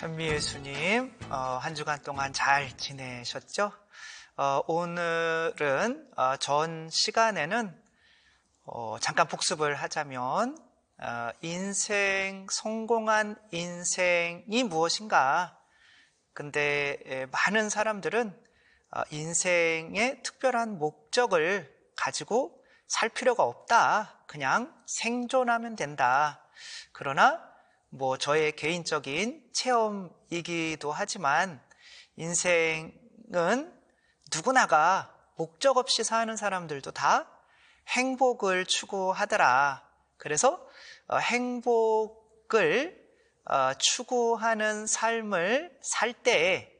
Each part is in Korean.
현미 예수님, 한 주간 동안 잘 지내셨죠? 오늘은 전 시간에는 잠깐 복습을 하자면 성공한 인생이 무엇인가? 근데 많은 사람들은 인생의 특별한 목적을 가지고 살 필요가 없다. 그냥 생존하면 된다. 그러나 저의 개인적인 체험이기도 하지만 인생은 누구나가 목적 없이 사는 사람들도 다 행복을 추구하더라. 그래서 행복을 추구하는 삶을 살 때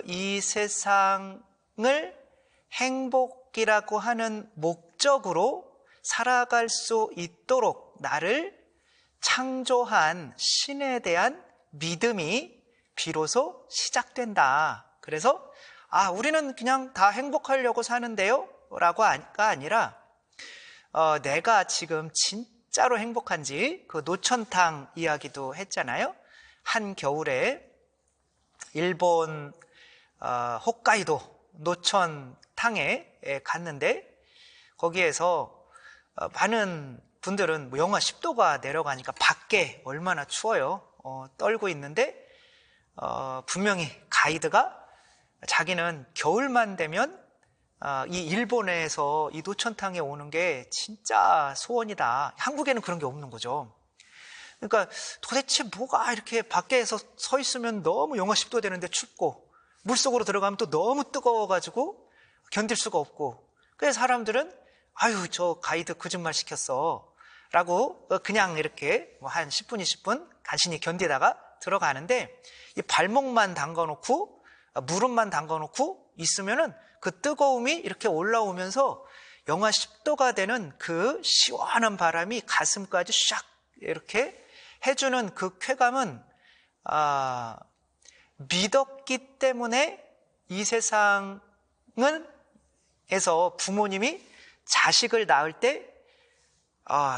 이 세상을 행복이라고 하는 목적으로 살아갈 수 있도록 나를 창조한 신에 대한 믿음이 비로소 시작된다. 그래서 우리는 그냥 다 행복하려고 사는데요? 라고가 아니라 내가 지금 진짜로 행복한지 그 노천탕 이야기도 했잖아요. 한겨울에 일본 홋카이도 노천탕에 갔는데 거기에서 많은 분들은 영하 10도가 내려가니까 밖에 얼마나 추워요. 떨고 있는데 분명히 가이드가 자기는 겨울만 되면 이 일본에서 이 노천탕에 오는 게 진짜 소원이다. 한국에는 그런 게 없는 거죠. 그러니까 도대체 뭐가 이렇게 밖에서 서 있으면 너무 영하 10도 되는데 춥고 물속으로 들어가면 또 너무 뜨거워가지고 견딜 수가 없고, 그래서 사람들은 아유 저 가이드 거짓말 시켰어 라고 그냥 이렇게 한 10분 20분 간신히 견디다가 들어가는데, 이 발목만 담가놓고 무릎만 담가놓고 있으면은 그 뜨거움이 이렇게 올라오면서 영하 10도가 되는 그 시원한 바람이 가슴까지 샥 이렇게 해주는 그 쾌감은 믿었기 때문에 이 세상에서 부모님이 자식을 낳을 때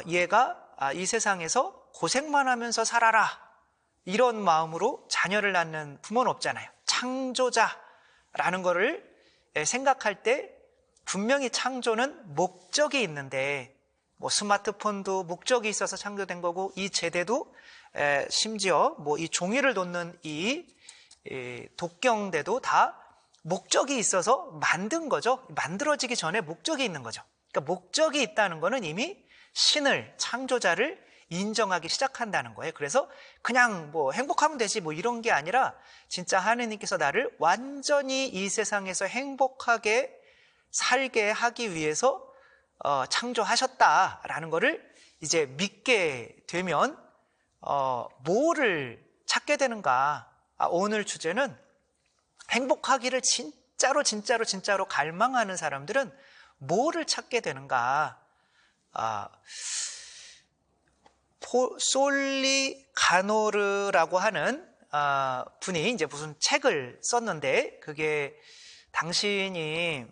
얘가 이 세상에서 고생만 하면서 살아라 이런 마음으로 자녀를 낳는 부모는 없잖아요. 창조자라는 거를 생각할 때 분명히 창조는 목적이 있는데, 스마트폰도 목적이 있어서 창조된 거고, 이 제대도 심지어 이 종이를 놓는 이 독경대도 다 목적이 있어서 만든 거죠. 만들어지기 전에 목적이 있는 거죠. 그러니까 목적이 있다는 거는 이미 신을, 창조자를 인정하기 시작한다는 거예요. 그래서 그냥 행복하면 되지 이런 게 아니라 진짜 하느님께서 나를 완전히 이 세상에서 행복하게 살게 하기 위해서 창조하셨다라는 거를 이제 믿게 되면 뭐를 찾게 되는가? 오늘 주제는 행복하기를 진짜로 갈망하는 사람들은 뭐를 찾게 되는가? 솔리 가노르라고 하는 분이 이제 무슨 책을 썼는데, 그게 당신이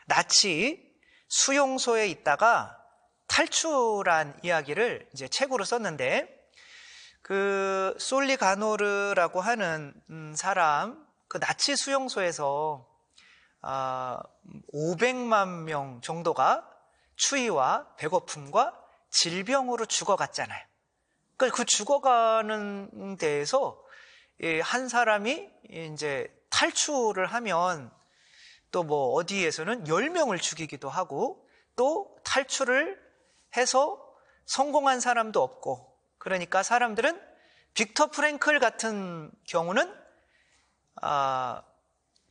나치 수용소에 있다가 탈출한 이야기를 이제 책으로 썼는데, 그 솔리 가노르라고 하는 사람, 그 나치 수용소에서 500만 명 정도가 추위와 배고픔과 질병으로 죽어갔잖아요. 그 죽어가는 데에서 한 사람이 이제 탈출을 하면 또 어디에서는 10명을 죽이기도 하고, 또 탈출을 해서 성공한 사람도 없고, 그러니까 사람들은 빅터 프랭클 같은 경우는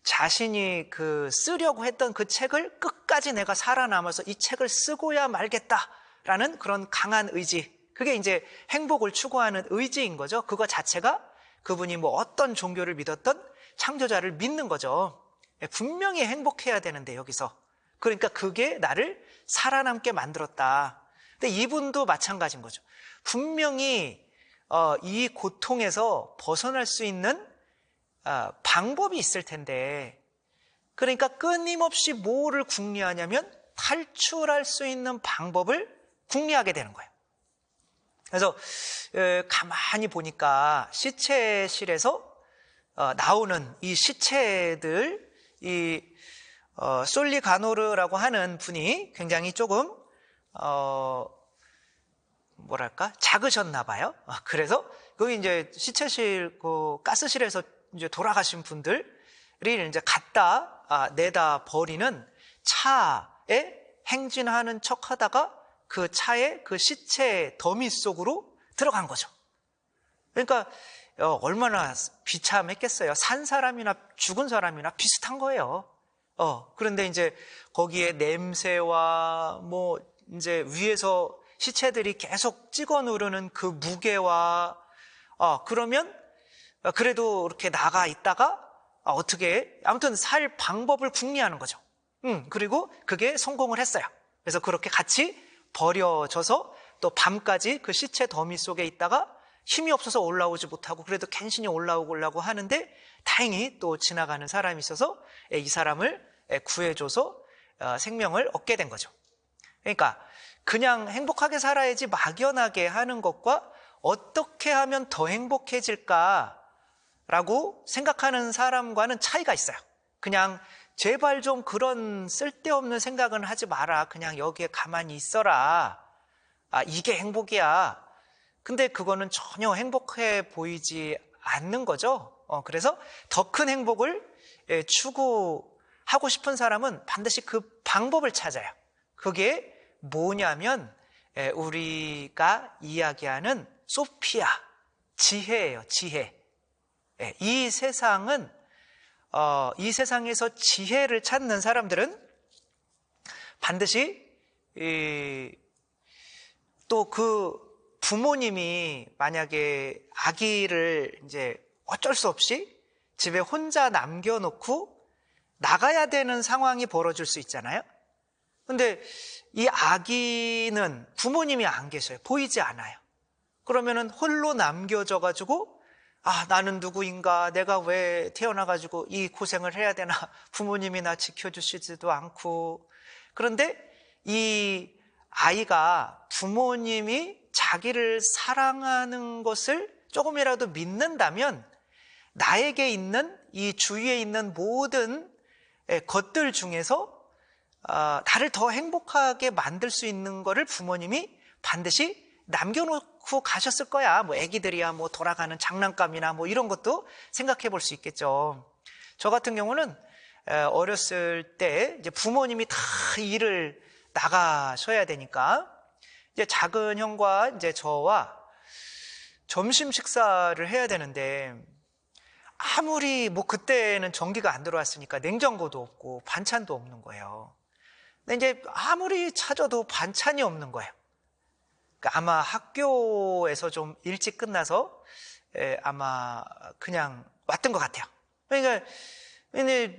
자신이 쓰려고 했던 그 책을 끝까지 내가 살아남아서 이 책을 쓰고야 말겠다라는 그런 강한 의지, 그게 이제 행복을 추구하는 의지인 거죠. 그거 자체가 그분이 어떤 종교를 믿었던 창조자를 믿는 거죠. 분명히 행복해야 되는데 여기서, 그러니까 그게 나를 살아남게 만들었다. 근데 이분도 마찬가지인 거죠. 분명히 이 고통에서 벗어날 수 있는 방법이 있을 텐데, 그러니까 끊임없이 뭐를 궁리하냐면 탈출할 수 있는 방법을 궁리하게 되는 거예요. 그래서 가만히 보니까 시체실에서 나오는 이 시체들, 이 솔리가노르라고 하는 분이 굉장히 조금 뭐랄까 작으셨나 봐요. 그래서 거기 이제 시체실 그 가스실에서 이제 돌아가신 분들이 이제 갖다 내다 버리는 차에 행진하는 척하다가 그 차에 그 시체 더미 속으로 들어간 거죠. 그러니까 얼마나 비참했겠어요. 산 사람이나 죽은 사람이나 비슷한 거예요. 그런데 이제 거기에 냄새와 뭐 이제 위에서 시체들이 계속 찍어 누르는 그 무게와 그러면 그래도 이렇게 나가 있다가 어떻게 아무튼 살 방법을 궁리하는 거죠. 그리고 그게 성공을 했어요. 그래서 그렇게 같이 버려져서 또 밤까지 그 시체 더미 속에 있다가 힘이 없어서 올라오지 못하고 그래도 간신히 올라오려고 하는데 다행히 또 지나가는 사람이 있어서 이 사람을 구해줘서 생명을 얻게 된 거죠. 그러니까 그냥 행복하게 살아야지 막연하게 하는 것과 어떻게 하면 더 행복해질까라고 생각하는 사람과는 차이가 있어요. 그냥 제발 좀 그런 쓸데없는 생각은 하지 마라. 그냥 여기에 가만히 있어라. 이게 행복이야. 근데 그거는 전혀 행복해 보이지 않는 거죠. 그래서 더 큰 행복을 추구하고 싶은 사람은 반드시 그 방법을 찾아요. 그게 뭐냐면 우리가 이야기하는 소피아, 지혜예요. 지혜. 이 세상은 이 세상에서 지혜를 찾는 사람들은 반드시 또 그 부모님이 만약에 아기를 이제 어쩔 수 없이 집에 혼자 남겨놓고 나가야 되는 상황이 벌어질 수 있잖아요. 근데 이 아기는 부모님이 안 계셔요. 보이지 않아요. 그러면은 홀로 남겨져 가지고 나는 누구인가, 내가 왜 태어나가지고 이 고생을 해야 되나, 부모님이 나 지켜주시지도 않고. 그런데 이 아이가 부모님이 자기를 사랑하는 것을 조금이라도 믿는다면 나에게 있는 이 주위에 있는 모든 것들 중에서 나를 더 행복하게 만들 수 있는 거를 부모님이 반드시 남겨놓고 가셨을 거야. 뭐 애기들이야 뭐 돌아가는 장난감이나 뭐 이런 것도 생각해 볼 수 있겠죠. 저 같은 경우는 어렸을 때 이제 부모님이 다 일을 나가셔야 되니까 이제 작은 형과 이제 저와 점심 식사를 해야 되는데 아무리 뭐 그때는 전기가 안 들어왔으니까 냉장고도 없고 반찬도 없는 거예요. 근데 이제 아무리 찾아도 반찬이 없는 거예요. 그러니까 아마 학교에서 좀 일찍 끝나서 아마 그냥 왔던 것 같아요. 그러니까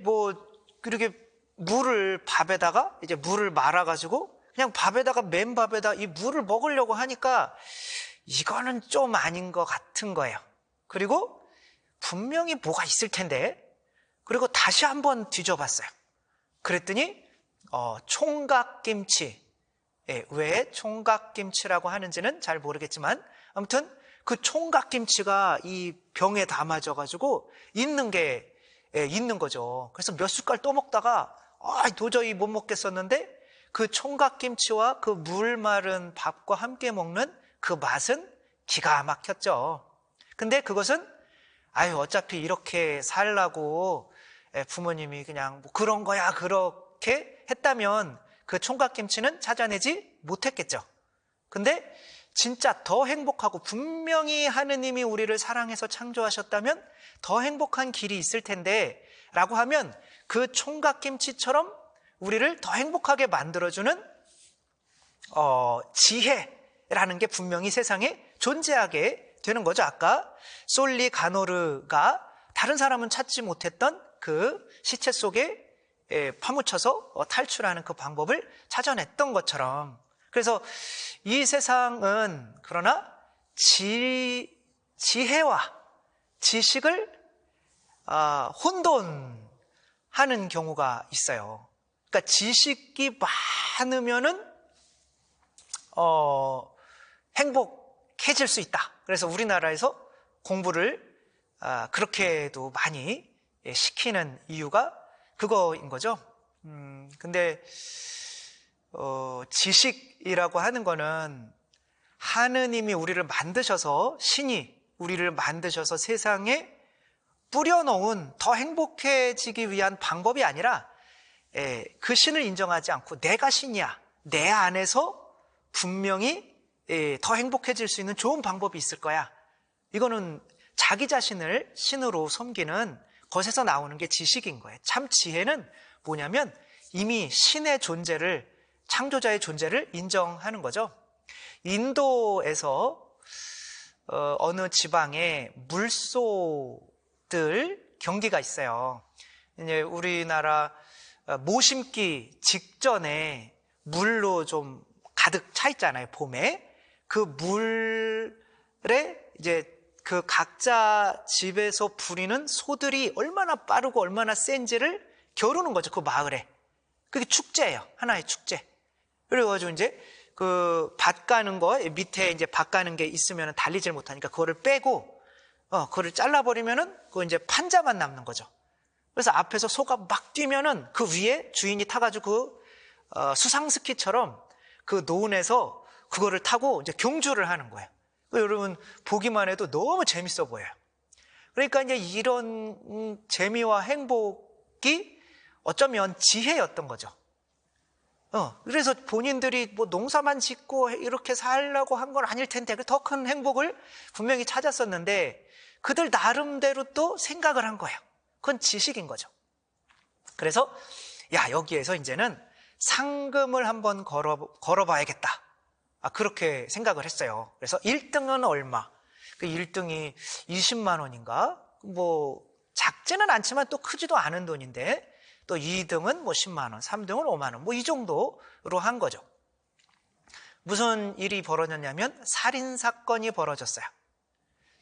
뭐 그렇게 물을 밥에다가 이제 물을 말아가지고 그냥 밥에다가 맨 밥에다 이 물을 먹으려고 하니까 이거는 좀 아닌 것 같은 거예요. 그리고 분명히 뭐가 있을 텐데 그리고 다시 한번 뒤져봤어요. 그랬더니 총각김치. 왜 총각김치라고 하는지는 잘 모르겠지만 아무튼 그 총각김치가 이 병에 담아져가지고 있는 게 있는 거죠. 그래서 몇 숟갈 또 먹다가 도저히 못 먹겠었는데 그 총각김치와 그 물 마른 밥과 함께 먹는 그 맛은 기가 막혔죠. 근데 그것은 어차피 이렇게 살라고 부모님이 그냥 뭐 그런 거야 그렇게 했다면 그 총각김치는 찾아내지 못했겠죠. 근데 진짜 더 행복하고 분명히 하느님이 우리를 사랑해서 창조하셨다면 더 행복한 길이 있을 텐데 라고 하면 그 총각김치처럼 우리를 더 행복하게 만들어주는 지혜라는 게 분명히 세상에 존재하게 되는 거죠. 아까 솔리가노르가 다른 사람은 찾지 못했던 그 시체 속에 파묻혀서 탈출하는 그 방법을 찾아냈던 것처럼. 그래서 이 세상은 그러나 지혜와 지식을 혼돈하는 경우가 있어요. 그러니까 지식이 많으면은 행복해 행복해질 수 있다. 그래서 우리나라에서 공부를 그렇게도 많이 시키는 이유가 그거인 거죠. 근데 지식이라고 하는 거는 하느님이 우리를 만드셔서, 신이 우리를 만드셔서 세상에 뿌려놓은 더 행복해지기 위한 방법이 아니라 그 신을 인정하지 않고 내가 신이야, 내 안에서 분명히 더 행복해질 수 있는 좋은 방법이 있을 거야. 이거는 자기 자신을 신으로 섬기는 것에서 나오는 게 지식인 거예요. 참 지혜는 뭐냐면 이미 신의 존재를, 창조자의 존재를 인정하는 거죠. 인도에서 어느 지방에 물소들 경기가 있어요. 이제 우리나라 모 심기 직전에 물로 좀 가득 차 있잖아요, 봄에. 그 물에 이제 그 각자 집에서 부리는 소들이 얼마나 빠르고 얼마나 센지를 겨루는 거죠, 그 마을에. 그게 축제예요, 하나의 축제. 그래가지고 이제 그 밭 가는 거 밑에 이제 밭 가는 게 있으면 달리질 못하니까 그거를 빼고 그거를 잘라버리면은 그 이제 판자만 남는 거죠. 그래서 앞에서 소가 막 뛰면은 그 위에 주인이 타가지고 그 수상스키처럼 그 노은에서 그거를 타고 이제 경주를 하는 거예요. 여러분 보기만 해도 너무 재밌어 보여요. 그러니까 이제 이런 재미와 행복이 어쩌면 지혜였던 거죠. 그래서 본인들이 뭐 농사만 짓고 이렇게 살려고 한 건 아닐 텐데 더 큰 행복을 분명히 찾았었는데 그들 나름대로 또 생각을 한 거예요. 그건 지식인 거죠. 그래서 여기에서 이제는 상금을 한번 걸어봐야겠다. 그렇게 생각을 했어요. 그래서 1등은 얼마? 그 1등이 20만 원인가? 뭐 작지는 않지만 또 크지도 않은 돈인데 또 2등은 뭐 10만 원, 3등은 5만 원, 뭐 이 정도로 한 거죠. 무슨 일이 벌어졌냐면 살인사건이 벌어졌어요.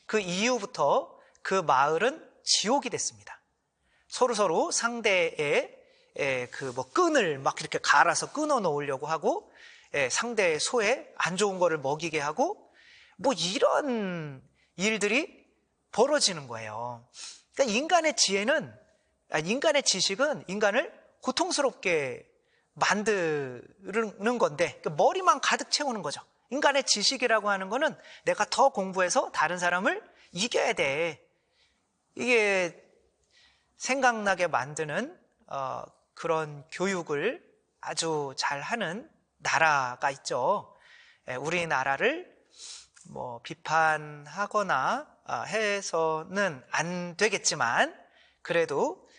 그 이후부터 그 마을은 지옥이 됐습니다. 서로 상대의 그 뭐 끈을 막 이렇게 갈아서 끊어 놓으려고 하고, 상대의 소에 안 좋은 거를 먹이게 하고, 뭐 이런 일들이 벌어지는 거예요. 그러니까 인간의 지식은 인간을 고통스럽게 만드는 건데, 그러니까 머리만 가득 채우는 거죠. 인간의 지식이라고 하는 거는 내가 더 공부해서 다른 사람을 이겨야 돼. 이게 생각나게 만드는 그런 교육을 아주 잘하는 나라가 있죠. 우리나라를 뭐 비판하거나 해서는 안 되겠지만 그래도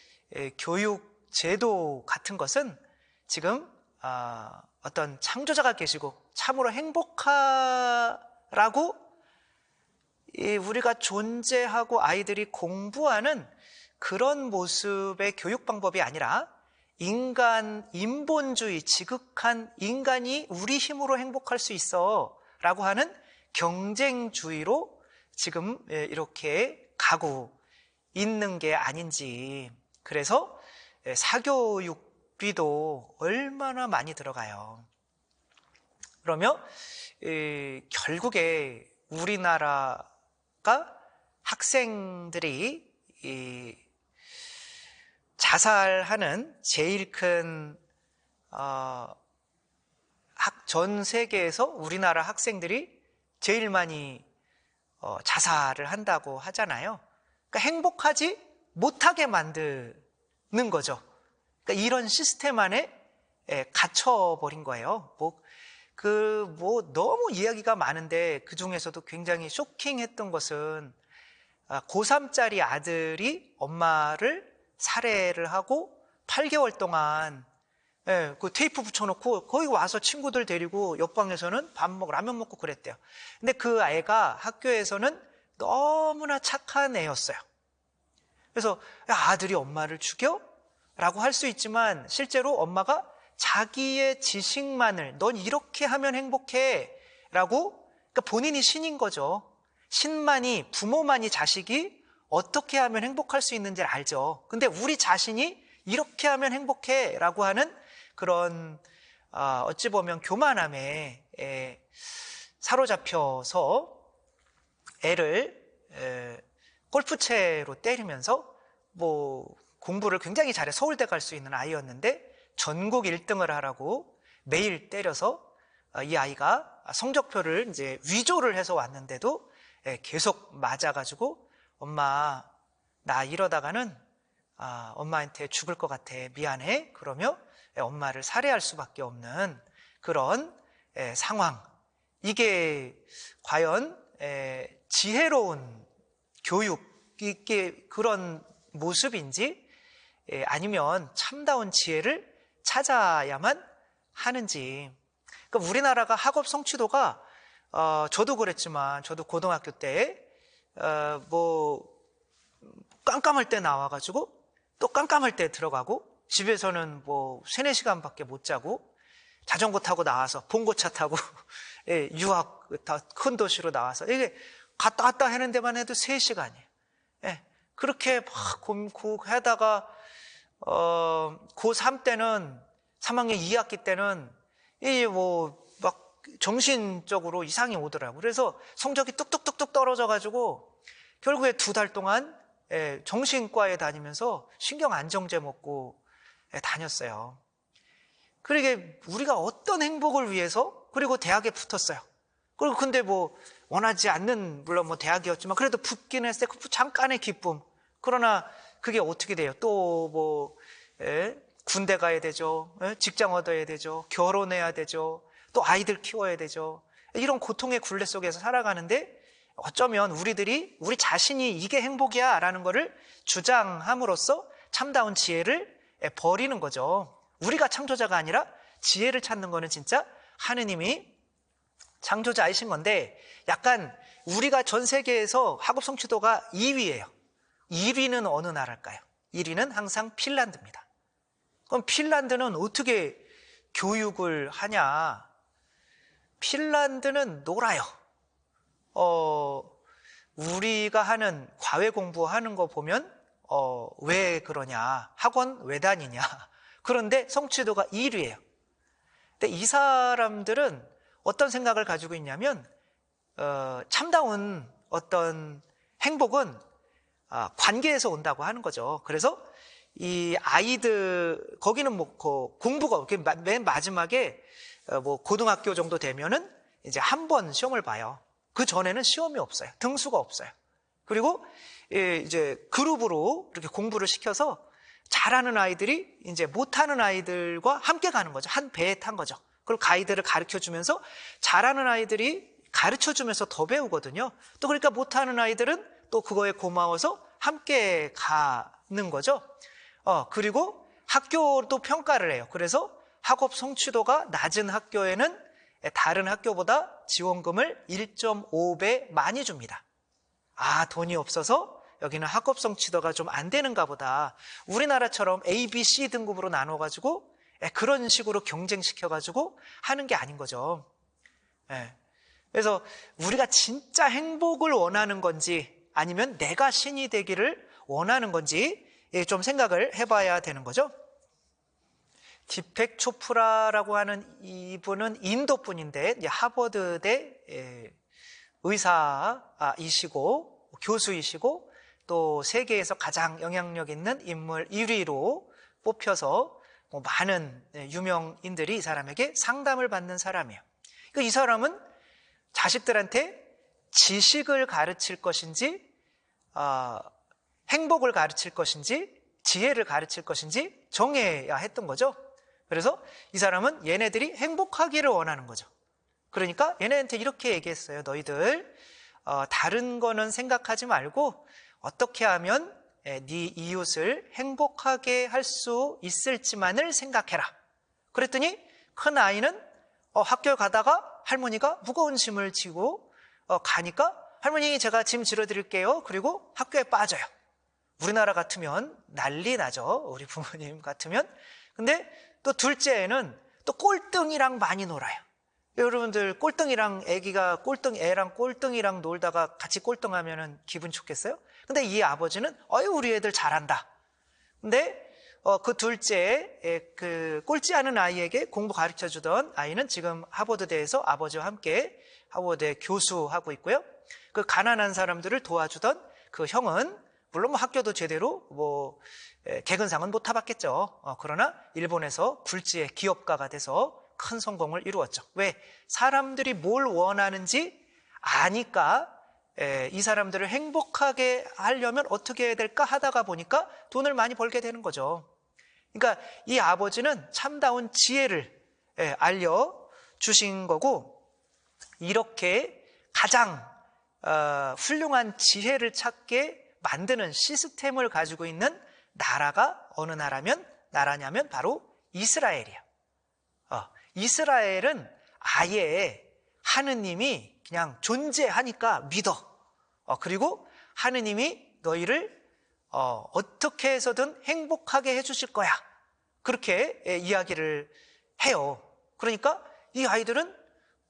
교육 제도 같은 것은 지금 어떤 창조자가 계시고 참으로 행복하라고 우리가 존재하고 아이들이 공부하는 그런 모습의 교육 방법이 아니라 인본주의, 지극한 인간이 우리 힘으로 행복할 수 있어 라고 하는 경쟁주의로 지금 이렇게 가고 있는 게 아닌지. 그래서 사교육비도 얼마나 많이 들어가요. 그러면 결국에 우리나라가 학생들이 자살하는 제일 큰 전 세계에서 우리나라 학생들이 제일 많이 자살을 한다고 하잖아요. 그러니까 행복하지 못하게 만드는 거죠. 그러니까 이런 시스템 안에 갇혀버린 거예요. 너무 이야기가 많은데 그 중에서도 굉장히 쇼킹했던 것은 고3짜리 아들이 엄마를 살해를 하고 8개월 동안 그 테이프 붙여놓고 거기 와서 친구들 데리고 옆방에서는 라면 먹고 그랬대요. 근데 그 애가 학교에서는 너무나 착한 애였어요. 그래서 아들이 엄마를 죽여? 라고 할 수 있지만 실제로 엄마가 자기의 지식만을 넌 이렇게 하면 행복해 라고, 그러니까 본인이 신인 거죠. 신만이, 부모만이 자식이 어떻게 하면 행복할 수 있는지를 알죠. 근데 우리 자신이 이렇게 하면 행복해 라고 하는 그런 어찌 보면 교만함에 사로잡혀서 애를 골프채로 때리면서 뭐 공부를 굉장히 잘해 서울대 갈 수 있는 아이였는데 전국 1등을 하라고 매일 때려서 이 아이가 성적표를 이제 위조를 해서 왔는데도 계속 맞아가지고 엄마 나 이러다가는 엄마한테 죽을 것 같아 미안해 그러며 엄마를 살해할 수밖에 없는 그런 상황. 이게 과연 지혜로운 교육 이게 그런 모습인지 아니면 참다운 지혜를 찾아야만 하는지. 그러니까 우리나라가 학업 성취도가 저도 그랬지만 저도 고등학교 때 뭐 깜깜할 때 나와가지고 또 깜깜할 때 들어가고 집에서는 뭐 3-4시간밖에 못 자고 자전거 타고 나와서 봉고차 타고 유학 큰 도시로 나와서 이게 갔다 왔다 하는 데만 해도 3시간이에요. 그렇게 막 하다가 고3 때는 3학년 2학기 때는 이 뭐 막 정신적으로 이상이 오더라고요. 그래서 성적이 뚝뚝뚝뚝 떨어져가지고 결국에 2달 동안 정신과에 다니면서 신경안정제 먹고 다녔어요. 그러게 우리가 어떤 행복을 위해서 그리고 대학에 붙었어요. 그리고 근데 뭐 원하지 않는 물론 뭐 대학이었지만 그래도 붙긴 했어요. 그 잠깐의 기쁨. 그러나 그게 어떻게 돼요? 또 뭐 군대 가야 되죠. 직장 얻어야 되죠. 결혼해야 되죠. 또 아이들 키워야 되죠. 이런 고통의 굴레 속에서 살아가는데 어쩌면 우리 자신이 이게 행복이야 라는 거를 주장함으로써 참다운 지혜를 버리는 거죠. 우리가 창조자가 아니라 지혜를 찾는 거는 진짜 하느님이 창조자이신 건데 약간 우리가 전 세계에서 학업 성취도가 2위예요. 1위는 어느 나라일까요? 1위는 항상 핀란드입니다. 그럼 핀란드는 어떻게 교육을 하냐? 핀란드는 놀아요. 우리가 하는 과외 공부하는 거 보면 왜 그러냐? 학원 왜 다니냐? 그런데 성취도가 1위예요. 근데 이 사람들은 어떤 생각을 가지고 있냐면 참다운 어떤 행복은 관계에서 온다고 하는 거죠. 그래서 이 아이들 거기는 뭐 공부가 맨 마지막에 뭐 고등학교 정도 되면은 이제 한 번 시험을 봐요. 그 전에는 시험이 없어요. 등수가 없어요. 그리고 이제 그룹으로 이렇게 공부를 시켜서 잘하는 아이들이 이제 못하는 아이들과 함께 가는 거죠. 한 배에 탄 거죠. 그리고 가이드를 가르쳐 주면서 잘하는 아이들이 가르쳐 주면서 더 배우거든요. 또 그러니까 못하는 아이들은 또 그거에 고마워서 함께 가는 거죠. 그리고 학교도 평가를 해요. 그래서 학업 성취도가 낮은 학교에는 다른 학교보다 지원금을 1.5배 많이 줍니다. 돈이 없어서 여기는 학업 성취도가 좀 안 되는가 보다. 우리나라처럼 A, B, C 등급으로 나눠가지고 그런 식으로 경쟁시켜가지고 하는 게 아닌 거죠. 그래서 우리가 진짜 행복을 원하는 건지 아니면 내가 신이 되기를 원하는 건지 좀 생각을 해봐야 되는 거죠. 디펙 초프라라고 하는 이분은 인도 분인데 하버드대 의사이시고 교수이시고 또 세계에서 가장 영향력 있는 인물 1위로 뽑혀서 많은 유명인들이 이 사람에게 상담을 받는 사람이에요. 이 사람은 자식들한테 지식을 가르칠 것인지 행복을 가르칠 것인지 지혜를 가르칠 것인지 정해야 했던 거죠. 그래서 이 사람은 얘네들이 행복하기를 원하는 거죠. 그러니까 얘네한테 이렇게 얘기했어요. 너희들 다른 거는 생각하지 말고 어떻게 하면 네 이웃을 행복하게 할 수 있을지만을 생각해라. 그랬더니 큰 아이는 학교에 가다가 할머니가 무거운 짐을 지고 가니까 할머니 제가 짐 실어드릴게요. 그리고 학교에 빠져요. 우리나라 같으면 난리 나죠. 우리 부모님 같으면. 근데 또 둘째는 또 꼴등이랑 많이 놀아요. 여러분들 꼴등이랑 애랑 꼴등이랑 놀다가 같이 꼴등하면 기분 좋겠어요? 근데 이 아버지는 우리 애들 잘한다. 근데 그 둘째 그 꼴찌하는 아이에게 공부 가르쳐 주던 아이는 지금 하버드대에서 아버지와 함께 하버드 교수하고 있고요. 그 가난한 사람들을 도와주던 그 형은 물론 뭐 학교도 제대로 뭐 개근상은 못 타봤겠죠. 그러나 일본에서 굴지의 기업가가 돼서 큰 성공을 이루었죠. 왜? 사람들이 뭘 원하는지 아니까 이 사람들을 행복하게 하려면 어떻게 해야 될까 하다가 보니까 돈을 많이 벌게 되는 거죠. 그러니까 이 아버지는 참다운 지혜를 알려주신 거고, 이렇게 가장 훌륭한 지혜를 찾게 만드는 시스템을 가지고 있는 나라가 어느 나라냐면 바로 이스라엘이에요. 이스라엘은 아예 하느님이 그냥 존재하니까 믿어. 그리고 하느님이 너희를 어떻게 해서든 행복하게 해주실 거야. 그렇게 이야기를 해요. 그러니까 이 아이들은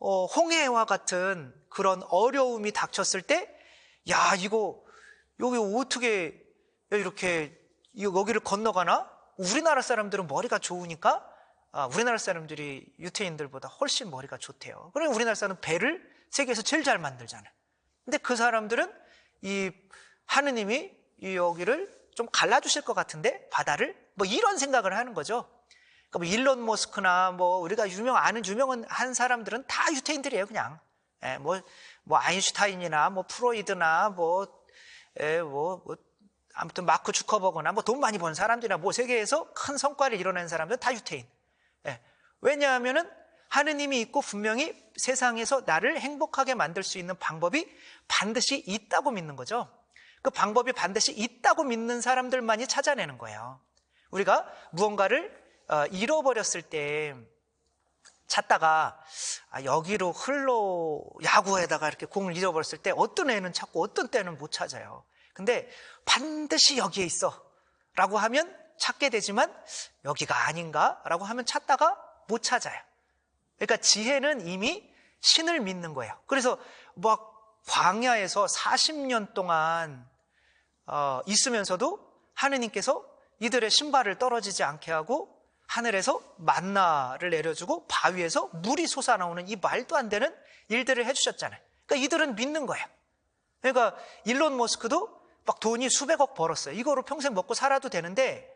홍해와 같은 그런 어려움이 닥쳤을 때, 야, 이거 여기 어떻게 이렇게 여기를 건너가나? 우리나라 사람들은 머리가 좋으니까 우리나라 사람들이 유태인들보다 훨씬 머리가 좋대요. 그러니까 우리나라 사람은 배를 세계에서 제일 잘 만들잖아요. 근데 그 사람들은 이 하느님이 이 여기를 좀 갈라주실 것 같은데, 바다를, 뭐 이런 생각을 하는 거죠. 그러니까 뭐 일론 머스크나 뭐 우리가 아는 유명한 사람들은 다 유태인들이에요, 그냥. 뭐 아인슈타인이나 뭐 프로이드나 아무튼 마크 주커버거나 뭐 돈 많이 번 사람들이나 뭐 세계에서 큰 성과를 이뤄낸 사람들은 다 유태인. 왜냐하면은 하느님이 있고 분명히 세상에서 나를 행복하게 만들 수 있는 방법이 반드시 있다고 믿는 거죠. 그 방법이 반드시 있다고 믿는 사람들만이 찾아내는 거예요. 우리가 무언가를 잃어버렸을 때 찾다가 여기로 야구에다가 이렇게 공을 잃어버렸을 때 어떤 애는 찾고 어떤 때는 못 찾아요. 근데 반드시 여기에 있어 라고 하면 찾게 되지만 여기가 아닌가 라고 하면 찾다가 못 찾아요. 그러니까 지혜는 이미 신을 믿는 거예요. 그래서 막 광야에서 40년 동안 있으면서도 하느님께서 이들의 신발을 떨어지지 않게 하고 하늘에서 만나를 내려주고 바위에서 물이 솟아나오는 이 말도 안 되는 일들을 해주셨잖아요. 그러니까 이들은 믿는 거예요. 그러니까 일론 머스크도 막 돈이 수백억 벌었어요. 이거로 평생 먹고 살아도 되는데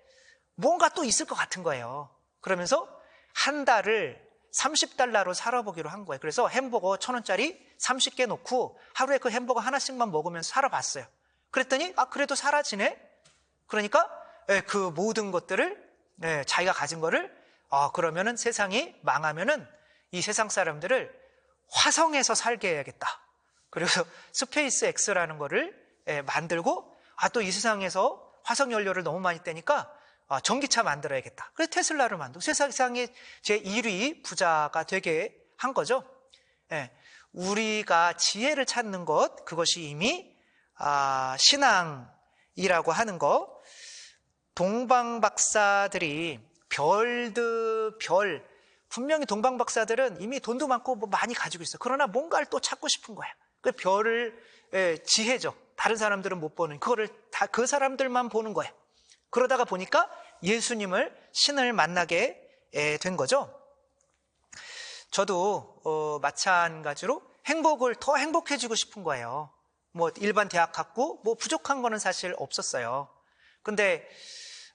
뭔가 또 있을 것 같은 거예요. 그러면서 한 달을 30달러로 살아보기로 한 거예요. 그래서 햄버거 1,000원짜리 30개 놓고 하루에 그 햄버거 하나씩만 먹으면서 살아봤어요. 그랬더니 그래도 사라지네. 그러니까 그 모든 것들을 자기가 가진 거를 그러면은 세상이 망하면은 이 세상 사람들을 화성에서 살게 해야겠다. 그래서 스페이스 X라는 거를 만들고 또 이 세상에서 화석 연료를 너무 많이 떼니까 전기차 만들어야겠다. 그래서 테슬라를 만들고 세상에 제1위 부자가 되게 한 거죠. 우리가 지혜를 찾는 것, 그것이 이미 신앙이라고 하는 거. 동방박사들이 분명히 동방박사들은 이미 돈도 많고 뭐 많이 가지고 있어. 그러나 뭔가를 또 찾고 싶은 거야. 그 별을 지혜죠. 다른 사람들은 못 보는 그거를 다 그 사람들만 보는 거야. 그러다가 보니까 예수님을, 신을 만나게 된 거죠. 저도 마찬가지로 행복을 더 행복해지고 싶은 거예요. 뭐 일반 대학 갔고 뭐 부족한 거는 사실 없었어요. 근데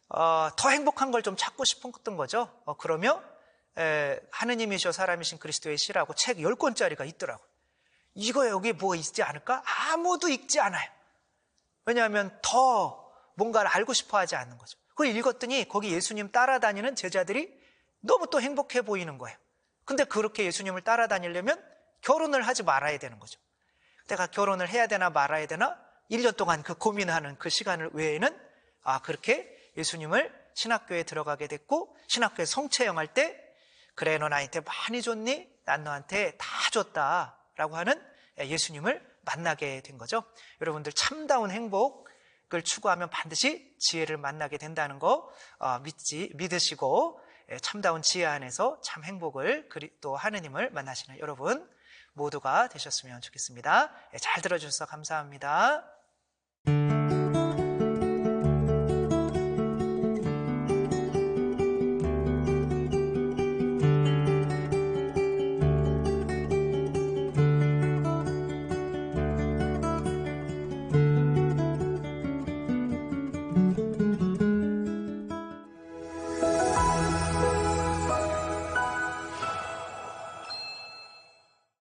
더 행복한 걸 좀 찾고 싶었던 거죠. 그러며 하느님이시여 사람이신 그리스도의 시라고 책 10권짜리가 있더라고요. 이거 여기 뭐 있지 않을까? 아무도 읽지 않아요. 왜냐하면 더 뭔가를 알고 싶어 하지 않는 거죠. 그걸 읽었더니 거기 예수님 따라다니는 제자들이 너무 또 행복해 보이는 거예요. 근데 그렇게 예수님을 따라다니려면 결혼을 하지 말아야 되는 거죠. 내가 결혼을 해야 되나 말아야 되나 1년 동안 그 고민하는 그 시간을 외에는 그렇게 예수님을 신학교에 들어가게 됐고, 신학교에 성체형할 때 그래 너 나한테 많이 줬니? 난 너한테 다 줬다 라고 하는 예수님을 만나게 된 거죠. 여러분들 참다운 행복을 추구하면 반드시 지혜를 만나게 된다는 거 믿으시고 참다운 지혜 안에서 참 행복을 또 하느님을 만나시는 여러분 모두가 되셨으면 좋겠습니다. 잘 들어주셔서 감사합니다.